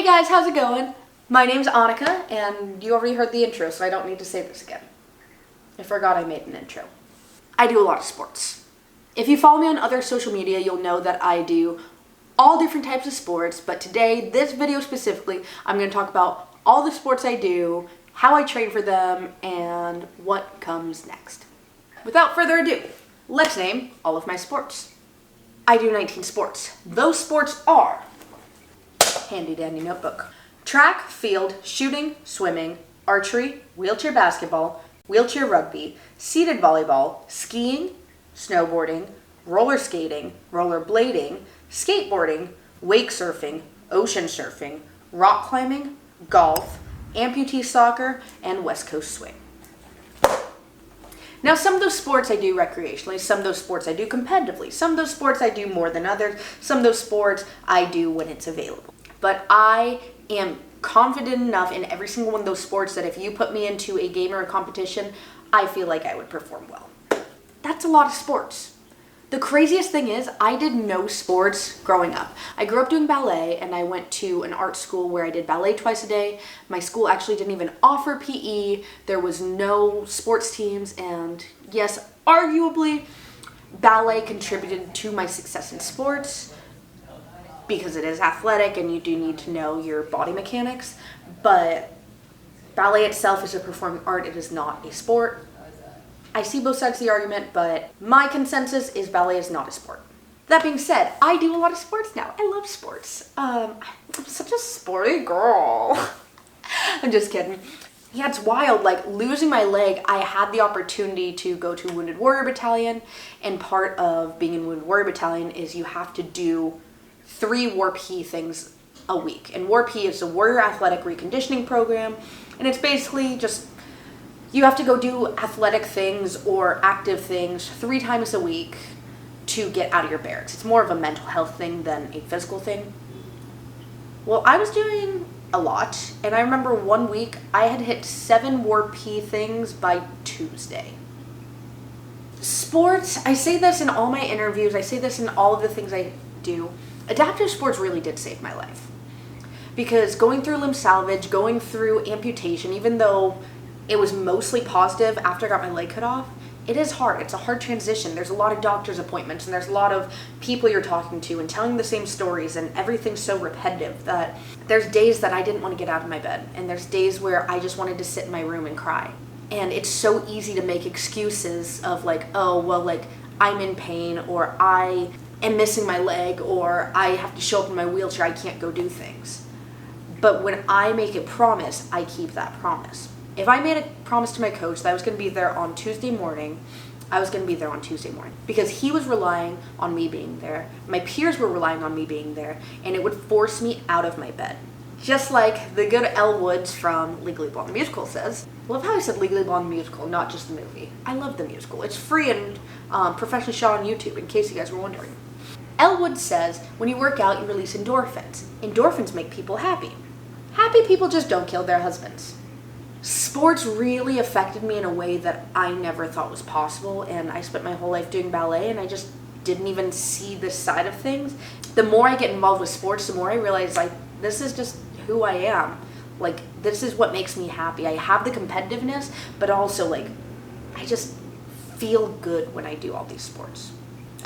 guys, how's it going? My name's Annika, and you already heard the intro, so I don't need to say this again. I forgot I made an intro. I do a lot of sports. If you follow me on other social media, you'll know that I do all different types of sports, but today, this video specifically, I'm going to talk about all the sports I do, how I train for them, and what comes next. Without further ado, let's name all of my sports. I do 19 sports. Those sports are handy dandy notebook. Track, field, shooting, swimming, archery, wheelchair basketball, wheelchair rugby, seated volleyball, skiing, snowboarding, roller skating, roller blading, skateboarding, wake surfing, ocean surfing, rock climbing, golf, amputee soccer, and West Coast swing. Now, some of those sports I do recreationally, some of those sports I do competitively, some of those sports I do more than others, some of those sports I do when it's available. But I am confident enough in every single one of those sports that if you put me into a game or a competition, I feel like I would perform well. That's a lot of sports. The craziest thing is I did no sports growing up. I grew up doing ballet and I went to an art school where I did ballet twice a day. My school actually didn't even offer PE. There was no sports teams, and yes, arguably ballet contributed to my success in sports because it is athletic and you do need to know your body mechanics, but ballet itself is a performing art. It is not a sport. I see both sides of the argument, but my consensus is ballet is not a sport. That being said, I do a lot of sports now. I love sports. I'm such a sporty girl. I'm just kidding. Yeah, it's wild. Like, losing my leg, I had the opportunity to go to Wounded Warrior Battalion, and part of being in Wounded Warrior Battalion is you have to do 3 WARP-E things a week. And WARP-E is a Warrior Athletic Reconditioning Program, and it's basically just you have to go do athletic things or active things 3 times a week to get out of your barracks. It's more of a mental health thing than a physical thing. Well, I was doing a lot, and I remember one week I had hit 7 WARP-E things by Tuesday. Sports, I say this in all my interviews, I say this in all of the things I do. Adaptive sports really did save my life. Because going through limb salvage, going through amputation, even though it was mostly positive after I got my leg cut off, it is hard. It's a hard transition. There's a lot of doctor's appointments and there's a lot of people you're talking to and telling the same stories, and everything's so repetitive that there's days that I didn't want to get out of my bed, and there's days where I just wanted to sit in my room and cry. And it's so easy to make excuses of like, oh, well, like I'm in pain, or I am missing my leg, or I have to show up in my wheelchair, I can't go do things. But when I make a promise, I keep that promise. If I made a promise to my coach that I was going to be there on Tuesday morning, I was going to be there on Tuesday morning because he was relying on me being there. My peers were relying on me being there, and it would force me out of my bed. Just like the good Elle Woods from Legally Blonde the Musical says. I love how I said Legally Blonde the Musical, not just the movie. I love the musical. It's free and professionally shot on YouTube, in case you guys were wondering. Elle Woods says, when you work out, you release endorphins. Endorphins make people happy. Happy people just don't kill their husbands. Sports really affected me in a way that I never thought was possible, and I spent my whole life doing ballet and I just didn't even see this side of things. The more I get involved with sports, the more I realize like this is just who I am. Like, this is what makes me happy. I have the competitiveness, but also like I just feel good when I do all these sports.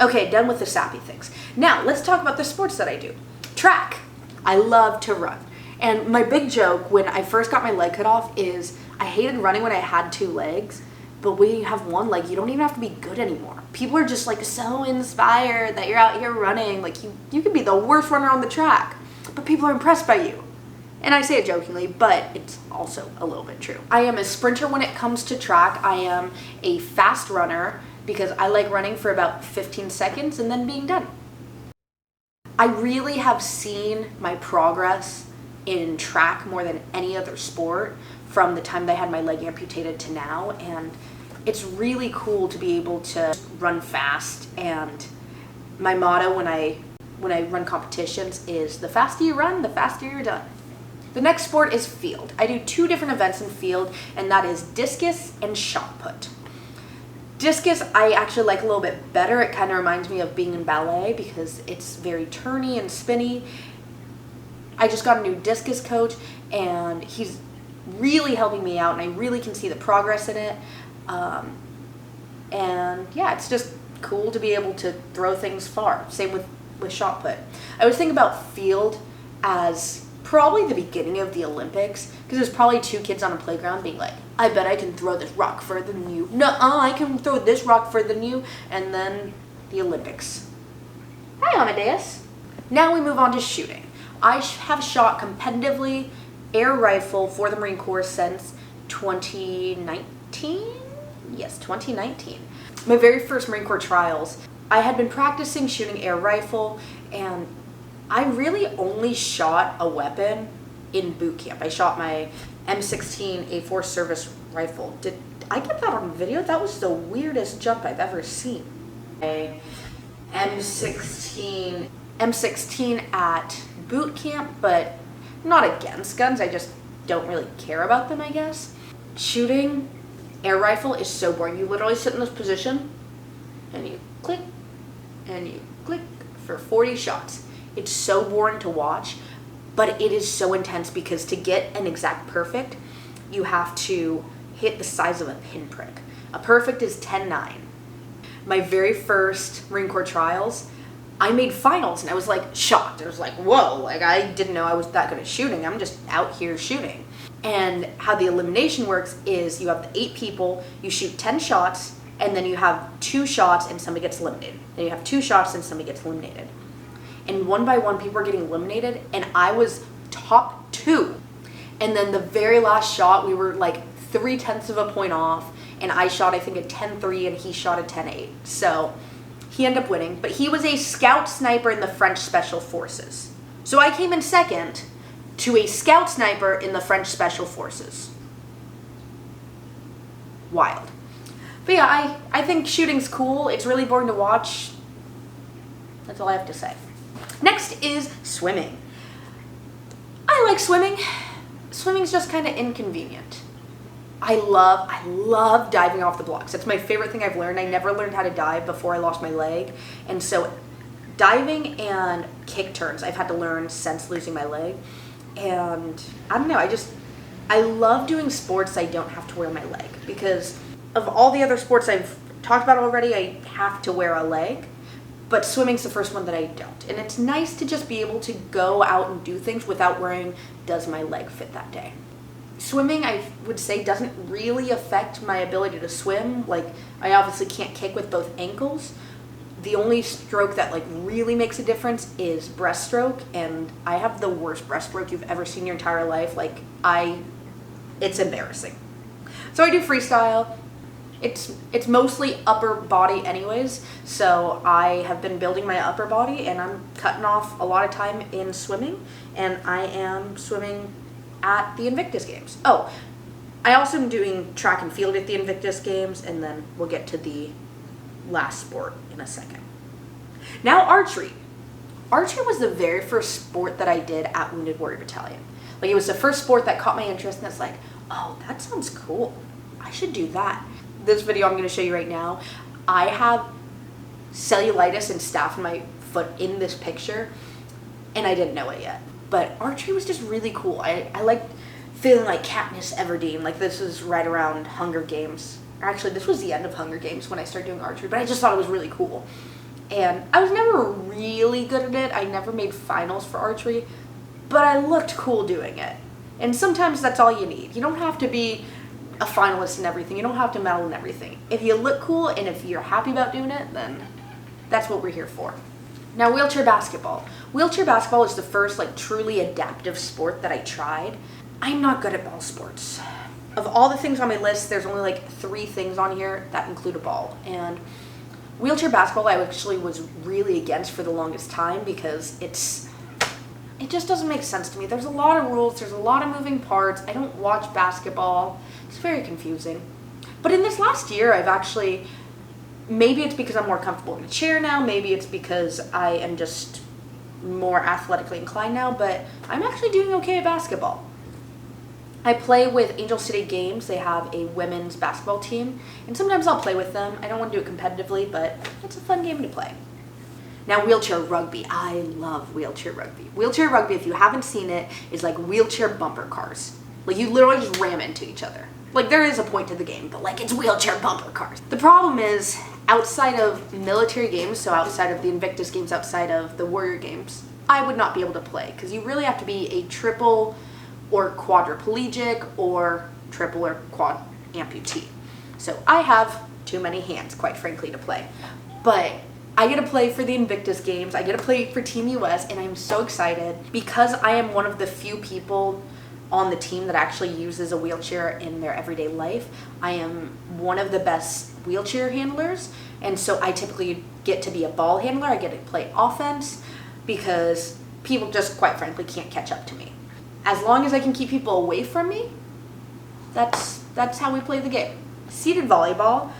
Okay, done with the sappy things. Now let's talk about the sports that I do. Track. I love to run. And my big joke when I first got my leg cut off is I hated running when I had 2 legs, but when you have 1 leg, you don't even have to be good anymore. People are just like so inspired that you're out here running. Like you could be the worst runner on the track, but people are impressed by you. And I say it jokingly, but it's also a little bit true. I am a sprinter when it comes to track. I am a fast runner because I like running for about 15 seconds and then being done. I really have seen my progress in track more than any other sport from the time that I had my leg amputated to now, and it's really cool to be able to run fast. And my motto when I run competitions is the faster you run, the faster you're done. The next sport is field. I do 2 different events in field, and that is discus and shot put. Discus I actually like a little bit better. It kind of reminds me of being in ballet because it's very turny and spinny. I just got a new discus coach, and he's really helping me out, and I really can see the progress in it. And yeah, it's just cool to be able to throw things far. Same with shot put. I was thinking about field as probably the beginning of the Olympics, because there's probably 2 kids on a playground being like, I bet I can throw this rock further than you. Nuh-uh, I can throw this rock further than you. And then the Olympics. Hi, Amadeus. Now we move on to shooting. I have shot competitively air rifle for the Marine Corps since 2019? Yes, 2019. My very first Marine Corps trials, I had been practicing shooting air rifle, and I really only shot a weapon in boot camp. I shot my M16 A4 service rifle. Did I get that on video? That was the weirdest jump I've ever seen. A M16 at boot camp, but not against guns. I just don't really care about them, I guess. Shooting air rifle is so boring. You literally sit in this position and you click and you click for 40 shots. It's so boring to watch, but it is so intense because to get an exact perfect, you have to hit the size of a pinprick. A perfect is 10-9. My very first Marine Corps trials, I made finals, and I was like shocked. I was like, whoa, like I didn't know I was that good at shooting. I'm just out here shooting. And how the elimination works is you have the 8 people, you shoot 10 shots, and then you have 2 shots and somebody gets eliminated. Then you have 2 shots and somebody gets eliminated. And one by one, people were getting eliminated, and I was top 2. And then the very last shot, we were like 0.3 of a point off, and I shot, I think, a 10-3, and he shot a 10-8. So he ended up winning, but he was a scout sniper in the French Special Forces. So I came in second to a scout sniper in the French Special Forces. Wild. But yeah, I think shooting's cool. It's really boring to watch. That's all I have to say. Next is swimming. I like swimming. Swimming's just kind of inconvenient. I love diving off the blocks. That's my favorite thing I've learned. I never learned how to dive before I lost my leg. And so diving and kick turns I've had to learn since losing my leg. And I don't know, I love doing sports I don't have to wear my leg, because of all the other sports I've talked about already, I have to wear a leg. But swimming's the first one that I don't. And it's nice to just be able to go out and do things without worrying, does my leg fit that day? Swimming, I would say, doesn't really affect my ability to swim. Like, I obviously can't kick with both ankles. The only stroke that like really makes a difference is breaststroke, and I have the worst breaststroke you've ever seen in your entire life. Like, it's embarrassing. So I do freestyle. It's mostly upper body anyways, so I have been building my upper body, and I'm cutting off a lot of time in swimming, and I am swimming at the Invictus Games. Oh, I also am doing track and field at the Invictus Games, and then we'll get to the last sport in a second. Now, archery. Archery was the very first sport that I did at Wounded Warrior Battalion. Like, it was the first sport that caught my interest, and it's like, oh, that sounds cool. I should do that. This video I'm going to show you right now, I have cellulitis and staph in my foot in this picture, and I didn't know it yet. But archery was just really cool. I liked feeling like Katniss Everdeen. Like, this is right around Hunger Games. Actually, this was the end of Hunger Games when I started doing archery, but I just thought it was really cool. And I was never really good at it. I never made finals for archery, but I looked cool doing it. And sometimes that's all you need. You don't have to be a finalist in everything. You don't have to medal in everything. If you look cool and if you're happy about doing it, then that's what we're here for. Now, wheelchair basketball. Wheelchair basketball is the first like truly adaptive sport that I tried. I'm not good at ball sports. Of all the things on my list, there's only like 3 things on here that include a ball. And wheelchair basketball I actually was really against for the longest time, because it just doesn't make sense to me. There's a lot of rules, there's a lot of moving parts. I don't watch basketball. It's very confusing. But in this last year, I've actually, maybe it's because I'm more comfortable in a chair now, maybe it's because I am just more athletically inclined now, but I'm actually doing okay at basketball. I play with Angel City Games. They have a women's basketball team, and sometimes I'll play with them. I don't want to do it competitively, but it's a fun game to play. Now, wheelchair rugby. I love wheelchair rugby. Wheelchair rugby, if you haven't seen it, is like wheelchair bumper cars. Like, you literally just ram into each other. Like, there is a point to the game, but like, it's wheelchair bumper cars. The problem is, outside of military games, so outside of the Invictus games, outside of the Warrior games, I would not be able to play, because you really have to be a triple or quadriplegic or triple or quad amputee. So I have too many hands, quite frankly, to play. But I get to play for the Invictus games, I get to play for Team US, and I'm so excited because I am one of the few people on the team that actually uses a wheelchair in their everyday life. I am one of the best wheelchair handlers, and so I typically get to be a ball handler. I get to play offense because people just, quite frankly, can't catch up to me. As long as I can keep people away from me, that's how we play the game. Seated volleyball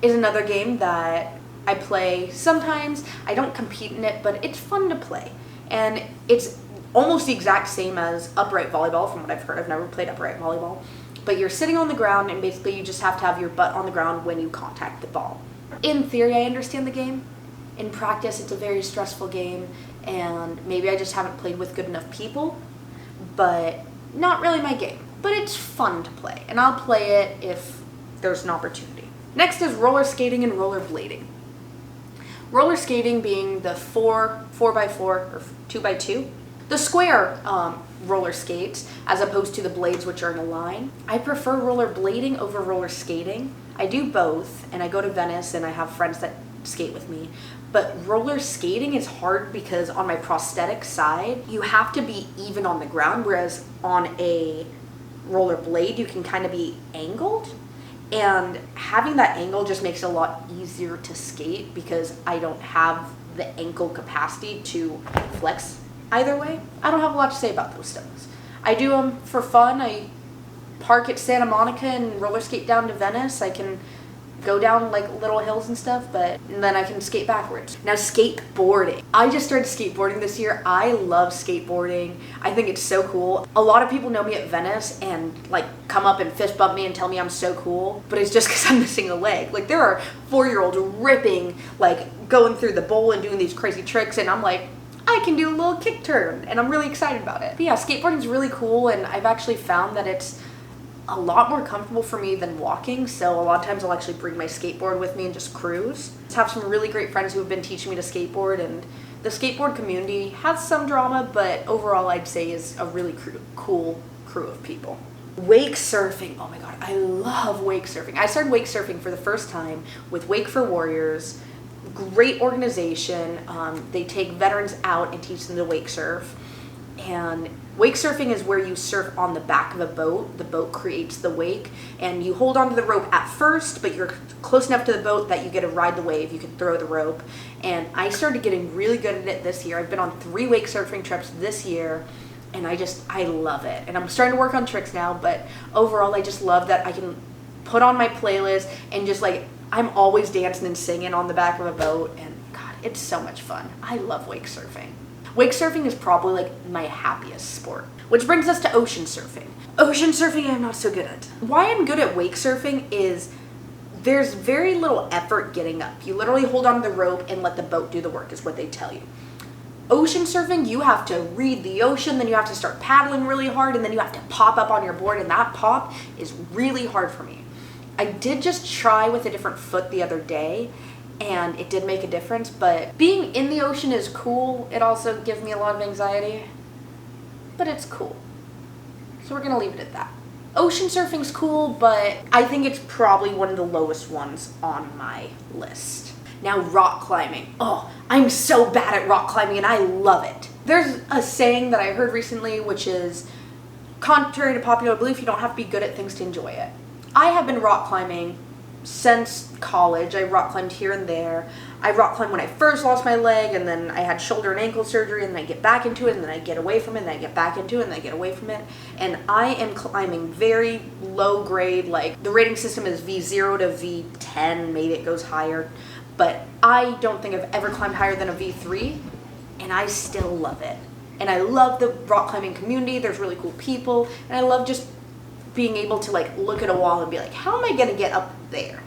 is another game that I play sometimes. I don't compete in it, but it's fun to play. And it's almost the exact same as upright volleyball from what I've heard. I've never played upright volleyball. But you're sitting on the ground, and basically you just have to have your butt on the ground when you contact the ball. In theory, I understand the game. In practice, it's a very stressful game, and maybe I just haven't played with good enough people, but not really my game. But it's fun to play, and I'll play it if there's an opportunity. Next is roller skating and roller blading. Roller skating being the 4x4 or 2x2. The square roller skates, as opposed to the blades, which are in a line. I prefer roller blading over roller skating. I do both, and I go to Venice and I have friends that skate with me. But roller skating is hard because on my prosthetic side, you have to be even on the ground, whereas on a roller blade, you can kind of be angled. And having that angle just makes it a lot easier to skate because I don't have the ankle capacity to flex either way. I don't have a lot to say about those things. I do them for fun. I park at Santa Monica and roller skate down to Venice. I can go down like little hills and stuff, but then I can skate backwards. Now, skateboarding. I just started skateboarding this year. I love skateboarding. I think it's so cool. A lot of people know me at Venice and like come up and fist bump me and tell me I'm so cool, but it's just because I'm missing a leg. Like, there are 4-year-olds ripping, like going through the bowl and doing these crazy tricks, and I'm like, I can do a little kick turn, and I'm really excited about it. But yeah, skateboarding is really cool, and I've actually found that it's a lot more comfortable for me than walking, so a lot of times I'll actually bring my skateboard with me and just cruise. I have some really great friends who have been teaching me to skateboard, and the skateboard community has some drama, but overall I'd say is a really cool crew of people. Wake surfing. Oh my god, I love wake surfing. I started wake surfing for the first time with Wake for Warriors. Great organization. They take veterans out and teach them to wake surf. And wake surfing is where you surf on the back of a boat. The boat creates the wake, and you hold onto the rope at first, but you're close enough to the boat that you get to ride the wave. You can throw the rope. And I started getting really good at it this year. I've been on 3 wake surfing trips this year, and I love it. And I'm starting to work on tricks now, but overall I just love that I can put on my playlist and just like, I'm always dancing and singing on the back of a boat, and god, it's so much fun. I love wake surfing. Wake surfing is probably like my happiest sport. Which brings us to ocean surfing. Ocean surfing I'm not so good at. Why I'm good at wake surfing is there's very little effort getting up. You literally hold on to the rope and let the boat do the work is what they tell you. Ocean surfing, you have to read the ocean, then you have to start paddling really hard, and then you have to pop up on your board, and that pop is really hard for me. I did just try with a different foot the other day, and it did make a difference, but being in the ocean is cool. It also gives me a lot of anxiety, but it's cool. So we're gonna leave it at that. Ocean surfing's cool, but I think it's probably one of the lowest ones on my list. Now, rock climbing. Oh, I'm so bad at rock climbing, and I love it. There's a saying that I heard recently, which is, contrary to popular belief, you don't have to be good at things to enjoy it. I have been rock climbing since college. I rock climbed here and there. I rock climbed when I first lost my leg, and then I had shoulder and ankle surgery, and then I get back into it, and then I get away from it, and then I get back into it, and then I get away from it. And I am climbing very low grade, like the rating system is V0 to V10, maybe it goes higher. But I don't think I've ever climbed higher than a V3, and I still love it. And I love the rock climbing community. There's really cool people, and I love just being able to like look at a wall and be like, how am I gonna get up there?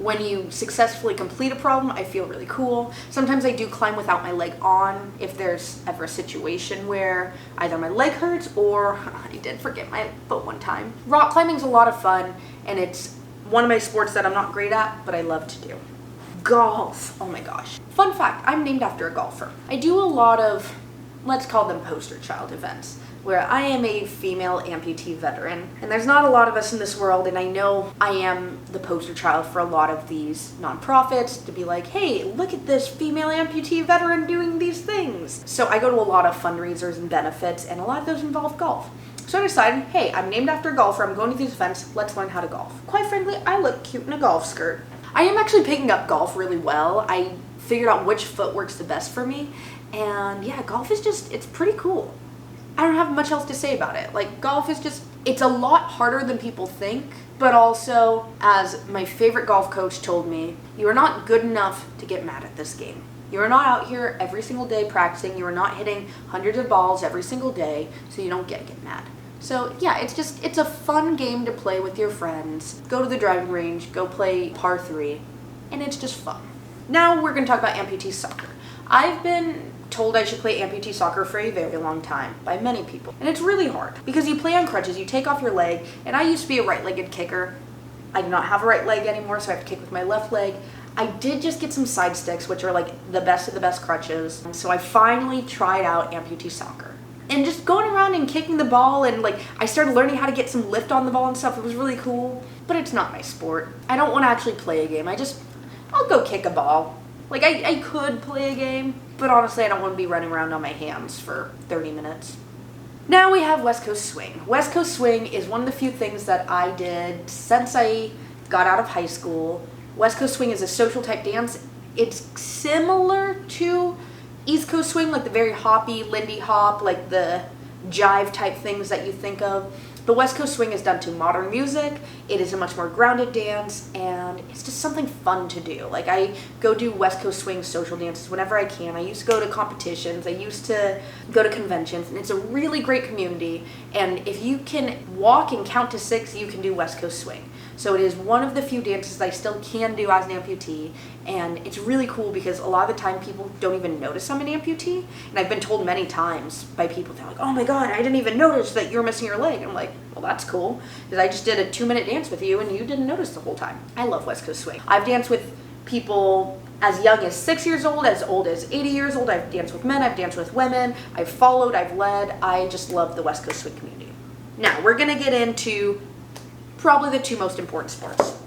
When you successfully complete a problem, I feel really cool. Sometimes I do climb without my leg on if there's ever a situation where either my leg hurts or I did forget my foot one time. Rock climbing's a lot of fun, and it's one of my sports that I'm not great at, but I love to do. Golf. Oh my gosh. Fun fact, I'm named after a golfer. I do a lot of, let's call them poster child events, where I am a female amputee veteran. And there's not a lot of us in this world, and I know I am the poster child for a lot of these nonprofits to be like, hey, look at this female amputee veteran doing these things. So I go to a lot of fundraisers and benefits, and a lot of those involve golf. So I decided, hey, I'm named after a golfer, I'm going to these events, let's learn how to golf. Quite frankly, I look cute in a golf skirt. I am actually picking up golf really well. I figured out which foot works the best for me, and yeah, golf is just, it's pretty cool. I don't have much else to say about it. Like, golf is just, it's a lot harder than people think, but also, as my favorite golf coach told me, you are not good enough to get mad at this game. You are not out here every single day practicing, you are not hitting hundreds of balls every single day, so you don't get mad. So yeah, it's a fun game to play with your friends. Go to the driving range, go play par 3, and it's just fun. Now we're going to talk about Amputee Soccer. I've been told I should play Amputee Soccer for a very long time by many people. And it's really hard because you play on crutches, you take off your leg, and I used to be a right-legged kicker. I do not have a right leg anymore, so I have to kick with my left leg. I did just get some side sticks, which are like the best of the best crutches. So I finally tried out Amputee Soccer. And just going around and kicking the ball, and like I started learning how to get some lift on the ball and stuff. It was really cool, but it's not my sport. I don't want to actually play a game. I'll go kick a ball. Like I could play a game, but honestly I don't want to be running around on my hands for 30 minutes. Now we have West Coast Swing. West Coast Swing is one of the few things that I did since I got out of high school. West Coast Swing is a social type dance. It's similar to East Coast Swing, like the very hoppy, Lindy hop, like the jive type things that you think of. But West Coast Swing is done to modern music. It is a much more grounded dance, and it's just something fun to do. Like, I go do West Coast Swing social dances whenever I can. I used to go to competitions. I used to go to conventions, and it's a really great community. And if you can walk and count to 6, you can do West Coast Swing. So it is one of the few dances I still can do as an amputee, and it's really cool because a lot of the time people don't even notice I'm an amputee, and I've been told many times by people, they're like, oh my god, I didn't even notice that you're missing your leg. And I'm like, well, that's cool, because I just did a 2-minute dance with you and you didn't notice the whole time. I love West Coast Swing. I've danced with people as young as 6 years old, as old as 80 years old. I've danced with men, I've danced with women, I've followed, I've led. I just love the West Coast Swing community. Now, we're gonna get into probably the 2 most important sports.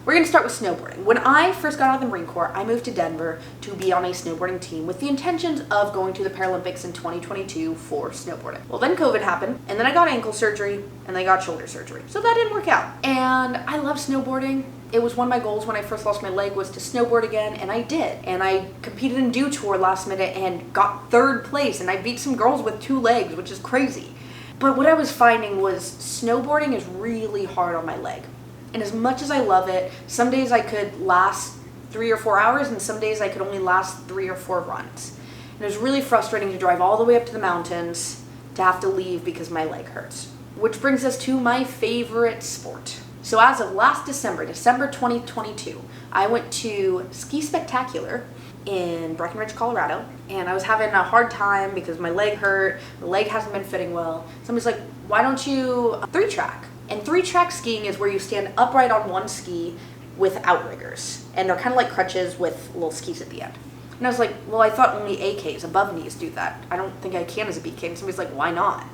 We're going to start with snowboarding. When I first got out of the Marine Corps, I moved to Denver to be on a snowboarding team with the intentions of going to the Paralympics in 2022 for snowboarding. Well, then COVID happened, and then I got ankle surgery, and then I got shoulder surgery. So that didn't work out. And I love snowboarding. It was one of my goals when I first lost my leg was to snowboard again, and I did. And I competed in Dew Tour last minute and got 3rd place, and I beat some girls with 2 legs, which is crazy. But what I was finding was snowboarding is really hard on my leg. And as much as I love it, some days I could last 3 or 4 hours, and some days I could only last 3 or 4 runs. And it was really frustrating to drive all the way up to the mountains to have to leave because my leg hurts. Which brings us to my favorite sport. So as of last December 2022, I went to Ski Spectacular in Breckenridge, Colorado, and I was having a hard time because my leg hurt, the leg hasn't been fitting well. Somebody's like, why don't you 3-track? And 3-track skiing is where you stand upright on one ski with outriggers, and they're kind of like crutches with little skis at the end. And I was like, well, I thought only AKs, above knees, do that. I don't think I can as a BK. And somebody's like, why not?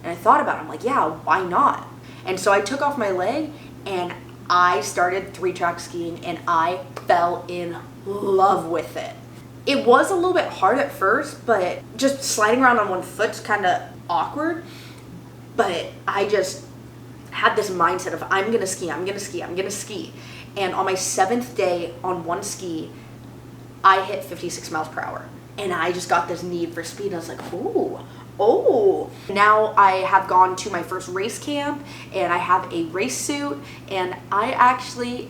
And I thought about it, I'm like, yeah, why not? And so I took off my leg, and I started 3-track skiing, and I fell in love with it. It was a little bit hard at first, but just sliding around on one foot's kind of awkward. But I just had this mindset of I'm gonna ski, I'm gonna ski, I'm gonna ski. And on my 7th day on one ski, I hit 56 miles per hour. And I just got this need for speed. I was like, oh. Now I have gone to my first race camp, and I have a race suit, and I actually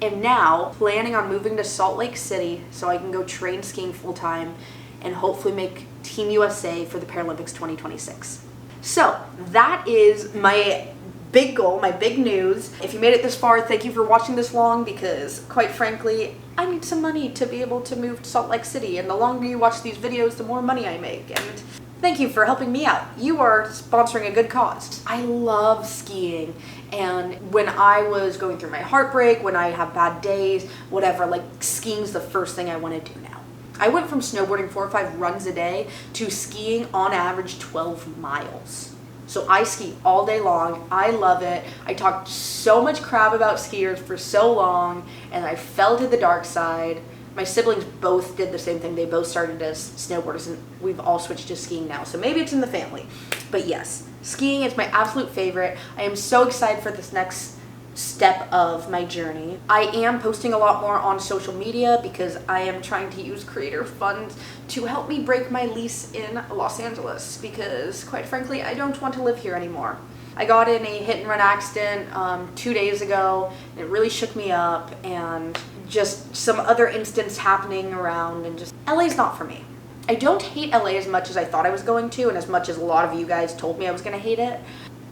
am now planning on moving to Salt Lake City so I can go train skiing full time and hopefully make Team USA for the Paralympics 2026. So that is my big goal, my big news. If you made it this far, thank you for watching this long, because quite frankly, I need some money to be able to move to Salt Lake City, and the longer you watch these videos, the more money I make. And thank you for helping me out. You are sponsoring a good cause. I love skiing, and when I was going through my heartbreak, when I have bad days, whatever, like, skiing's the first thing I want to do now. I went from snowboarding 4 or 5 runs a day to skiing on average 12 miles. So I ski all day long. I love it. I talked so much crap about skiers for so long, and I fell to the dark side. My siblings both did the same thing. They both started as snowboarders, and we've all switched to skiing now. So maybe it's in the family. But yes, skiing is my absolute favorite. I am so excited for this next step of my journey. I am posting a lot more on social media because I am trying to use creator funds to help me break my lease in Los Angeles, because quite frankly, I don't want to live here anymore. I got in a hit and run accident 2 days ago, and it really shook me up, and just some other incidents happening around, and just LA's not for me. I don't hate LA as much as I thought I was going to, and as much as a lot of you guys told me I was going to hate it,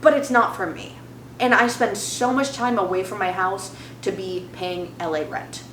but it's not for me. And I spend so much time away from my house to be paying LA rent.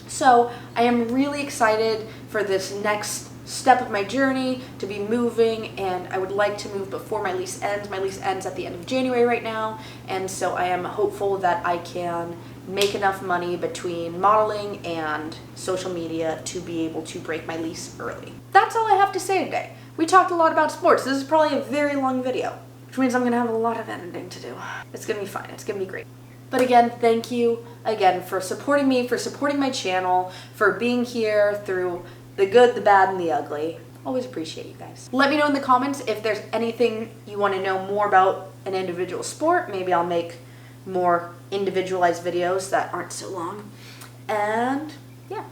So I am really excited for this next step of my journey, to be moving, and I would like to move before my lease ends. My lease ends at the end of January right now, and so I am hopeful that I can make enough money between modeling and social media to be able to break my lease early. That's all I have to say today. We talked a lot about sports. This is probably a very long video, which means I'm gonna have a lot of editing to do. It's gonna be fine, it's gonna be great. But again, thank you again for supporting me, for supporting my channel, for being here through the good, the bad, and the ugly. Always appreciate you guys. Let me know in the comments if there's anything you want to know more about an individual sport. Maybe I'll make more individualized videos that aren't so long. And yeah,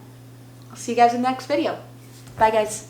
I'll see you guys in the next video. Bye guys.